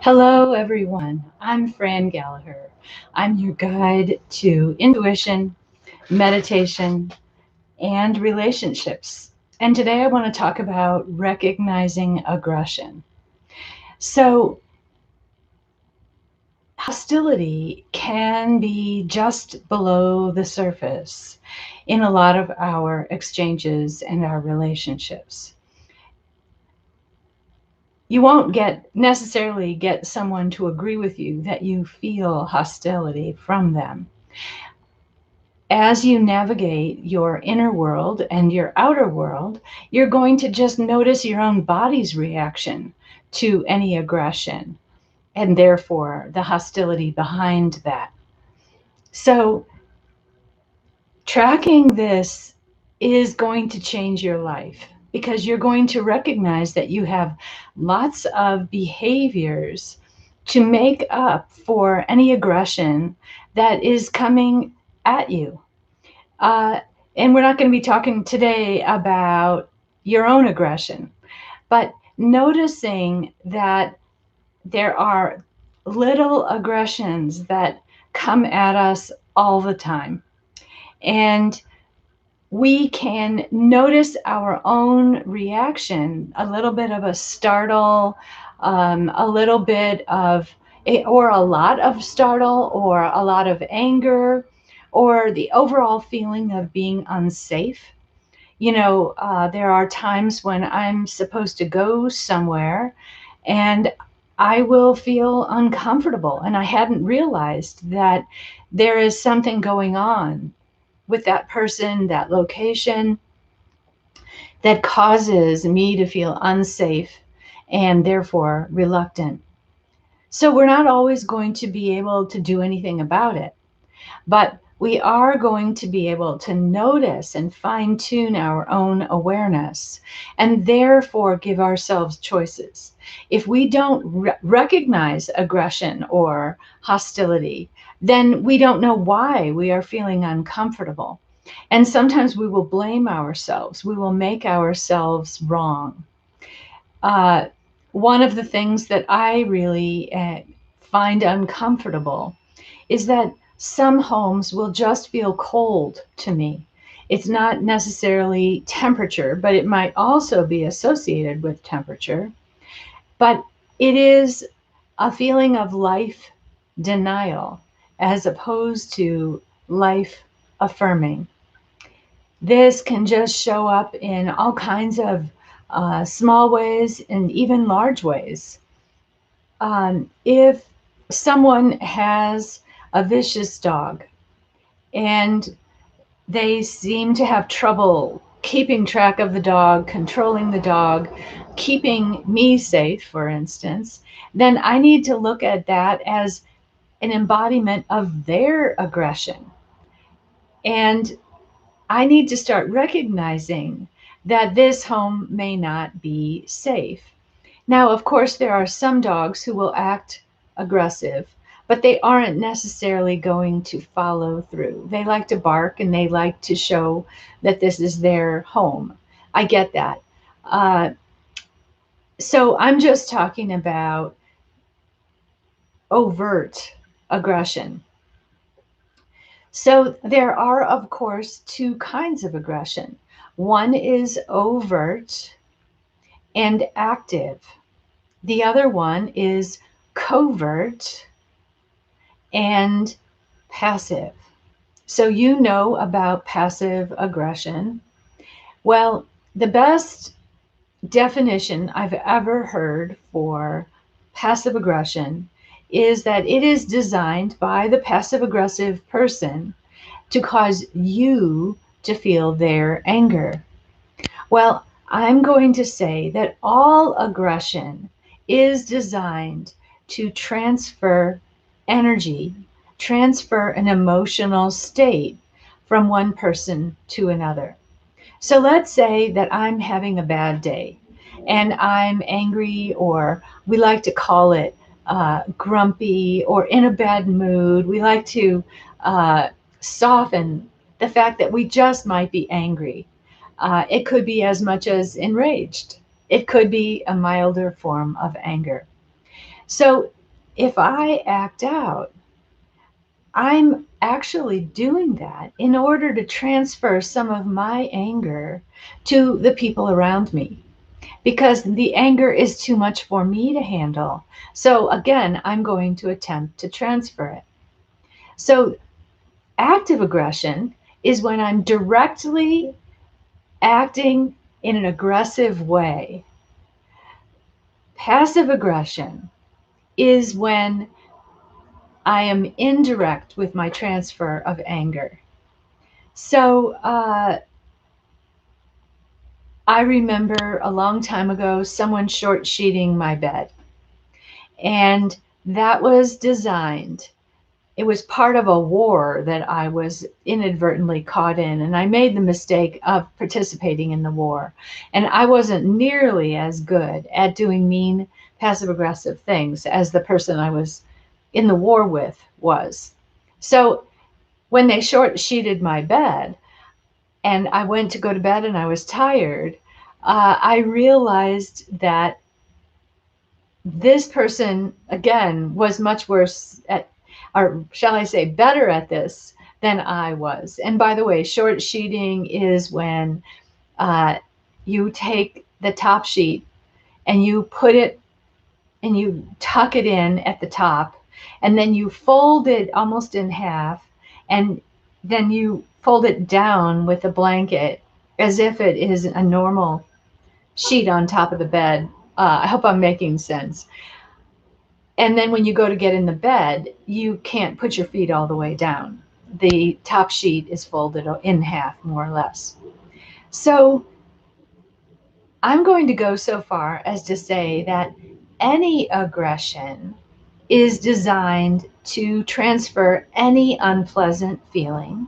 Hello, everyone. I'm Fran Gallagher. I'm your guide to intuition, meditation, and relationships. And today I want to talk about recognizing aggression. So, hostility can be just below the surface in a lot of our exchanges and our relationships. You won't necessarily get someone to agree with you that you feel hostility from them. As you navigate your inner world and your outer world, you're going to just notice your own body's reaction to any aggression and therefore the hostility behind that. So, tracking this is going to change your life because you're going to recognize that you have lots of behaviors to make up for any aggression that is coming at you. Uh, and we're not going to be talking today about your own aggression, but noticing that there are little aggressions that come at us all the time. And we can notice our own reaction, a little bit of a startle, a little bit of, or a lot of startle, or a lot of anger, or the overall feeling of being unsafe. There are times when I'm supposed to go somewhere and I will feel uncomfortable, and I hadn't realized that there is something going on with that person, that location, that causes me to feel unsafe and therefore reluctant. So we're not always going to be able to do anything about it, but we are going to be able to notice and fine tune our own awareness and therefore give ourselves choices. If we don't recognize aggression or hostility, then we don't know why we are feeling uncomfortable. And sometimes we will blame ourselves, we will make ourselves wrong. Uh, One of the things that I really find uncomfortable is that some homes will just feel cold to me. It's not necessarily temperature, but it might also be associated with temperature. But it is a feeling of life denial as opposed to life affirming. This can just show up in all kinds of small ways and even large ways. If someone has a vicious dog and they seem to have trouble keeping track of the dog, controlling the dog, keeping me safe, for instance, then I need to look at that as an embodiment of their aggression. And I need to start recognizing that this home may not be safe. Now, of course, there are some dogs who will act aggressive, but they aren't necessarily going to follow through. They like to bark and they like to show that this is their home. I get that. Uh, so I'm just talking about overt aggression. So there are, of course, two kinds of aggression. One is overt and active. The other one is covert and passive. So, you know about passive aggression. Well, the best definition I've ever heard for passive aggression is that it is designed by the passive aggressive person to cause you to feel their anger. Well, I'm going to say that all aggression is designed to transfer energy, transfer an emotional state from one person to another. So let's say that I'm having a bad day and I'm angry, or we like to call it grumpy, or in a bad mood. We like to uh, soften the fact that we just might be angry. It could be as much as enraged. It could be a milder form of anger. So if I act out, I'm actually doing that in order to transfer some of my anger to the people around me, because the anger is too much for me to handle. So again, I'm going to attempt to transfer it. So active aggression is when I'm directly acting in an aggressive way. Passive aggression is when I am indirect with my transfer of anger. So I remember a long time ago someone short sheeting my bed, and that was designed. It was part of a war that I was inadvertently caught in, and I made the mistake of participating in the war. And I wasn't nearly as good at doing mean, passive aggressive things as the person I was in the war with was. So when they short sheeted my bed and I went to go to bed and I was tired, I realized that this person, again, was much worse at, or shall I say, better at this than I was. And by the way, short sheeting is when uh, you take the top sheet and you put it and you tuck it in at the top, and then you fold it almost in half, and then you fold it down with a blanket as if it is a normal sheet on top of the bed. I hope I'm making sense. And then when you go to get in the bed, you can't put your feet all the way down. The top sheet is folded in half, more or less. So I'm going to go so far as to say that any aggression is designed to transfer any unpleasant feeling,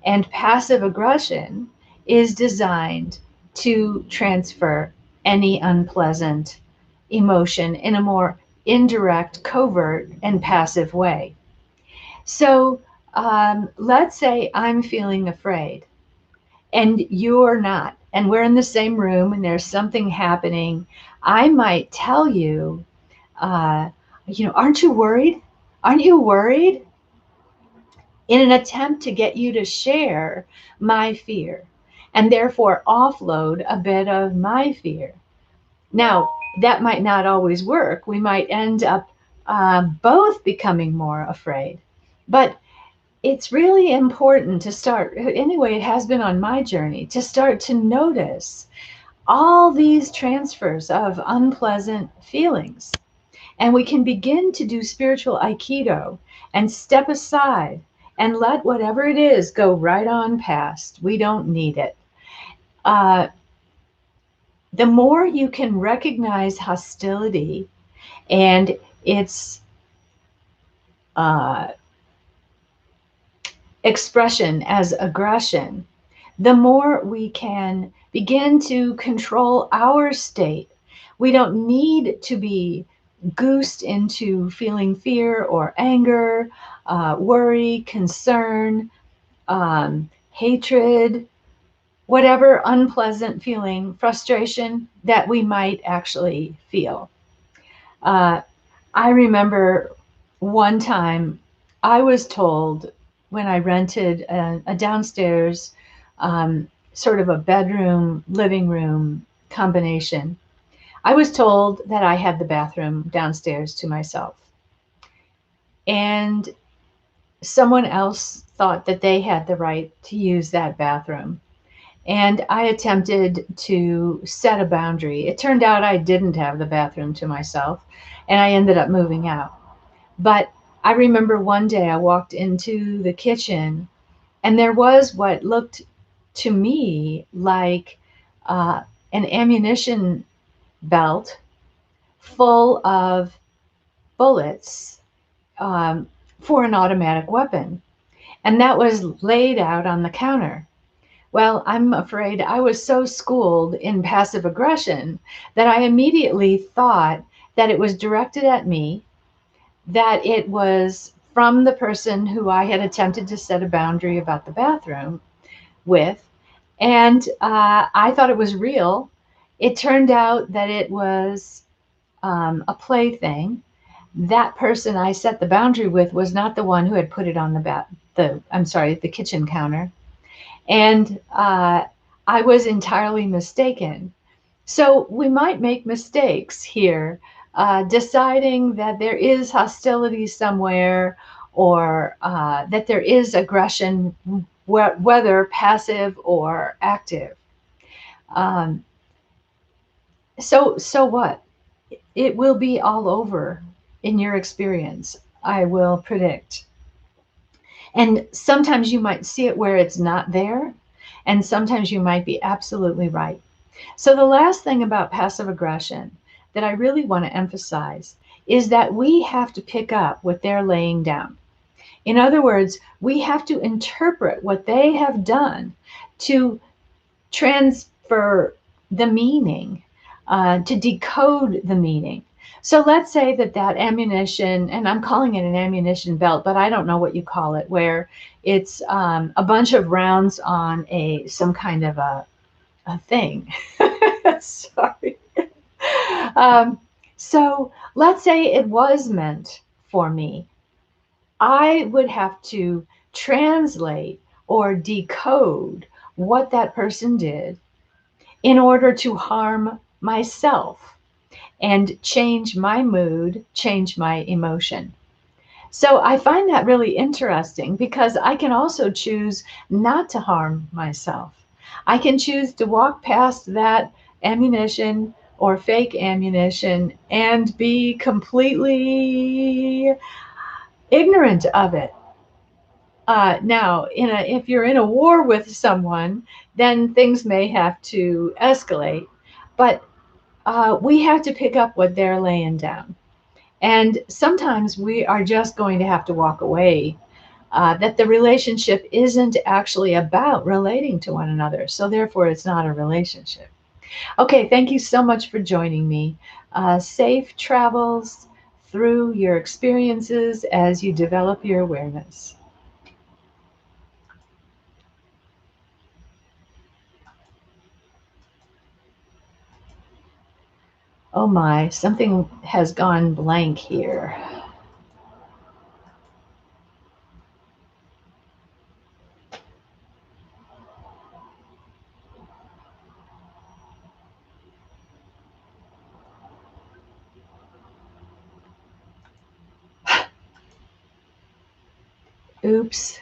and passive aggression is designed to transfer any unpleasant emotion in a more indirect, covert, and passive way. So let's say I'm feeling afraid and you're not, and we're in the same room and there's something happening. I might tell you, uh, aren't you worried? Aren't you worried? In an attempt to get you to share my fear and therefore offload a bit of my fear. Now, that might not always work. We might end up both becoming more afraid. But it's really important to start, anyway, it has been on my journey, to start to notice all these transfers of unpleasant feelings. And we can begin to do spiritual aikido and step aside and let whatever it is go right on past. We don't need it. Uh, the more you can recognize hostility and its uh, expression as aggression, the more we can begin to control our state. We don't need to be goosed into feeling fear or anger, worry, concern, hatred, whatever unpleasant feeling, frustration that we might actually feel. Uh, I remember one time I was told when I rented a downstairs, sort of a bedroom, living room combination, I was told that I had the bathroom downstairs to myself. And someone else thought that they had the right to use that bathroom. And I attempted to set a boundary. It turned out I didn't have the bathroom to myself, and I ended up moving out. But I remember one day I walked into the kitchen, and there was what looked to me like uh, an ammunition belt full of bullets, um, for an automatic weapon. And that was laid out on the counter. Well, I'm afraid I was so schooled in passive aggression that I immediately thought that it was directed at me, that it was from the person who I had attempted to set a boundary about the bathroom with. And I thought it was real. It turned out that it was a plaything. That person I set the boundary with was not the one who had put it on the kitchen counter. And I was entirely mistaken. So we might make mistakes here, deciding that there is hostility somewhere, or that there is aggression, whether passive or active. Um, so what? It will be all over in your experience, I will predict. And sometimes you might see it where it's not there, and sometimes you might be absolutely right. So, the last thing about passive aggression that I really want to emphasize is that we have to pick up what they're laying down. In other words, we have to interpret what they have done to transfer the meaning, to decode the meaning. So let's say that ammunition, and I'm calling it an ammunition belt, but I don't know what you call it, where it's a bunch of rounds on some kind of a thing. Sorry. Um, so let's say it was meant for me. I would have to translate or decode what that person did in order to harm myself and change my mood, change my emotion. So I find that really interesting because I can also choose not to harm myself. I can choose to walk past that ammunition or fake ammunition and be completely ignorant of it. Now, if you're in a war with someone, then things may have to escalate, but we have to pick up what they're laying down. And sometimes we are just going to have to walk away, that the relationship isn't actually about relating to one another. So, therefore, it's not a relationship. Okay, thank you so much for joining me. Safe travels through your experiences as you develop your awareness. Oh my, something has gone blank here. Oops.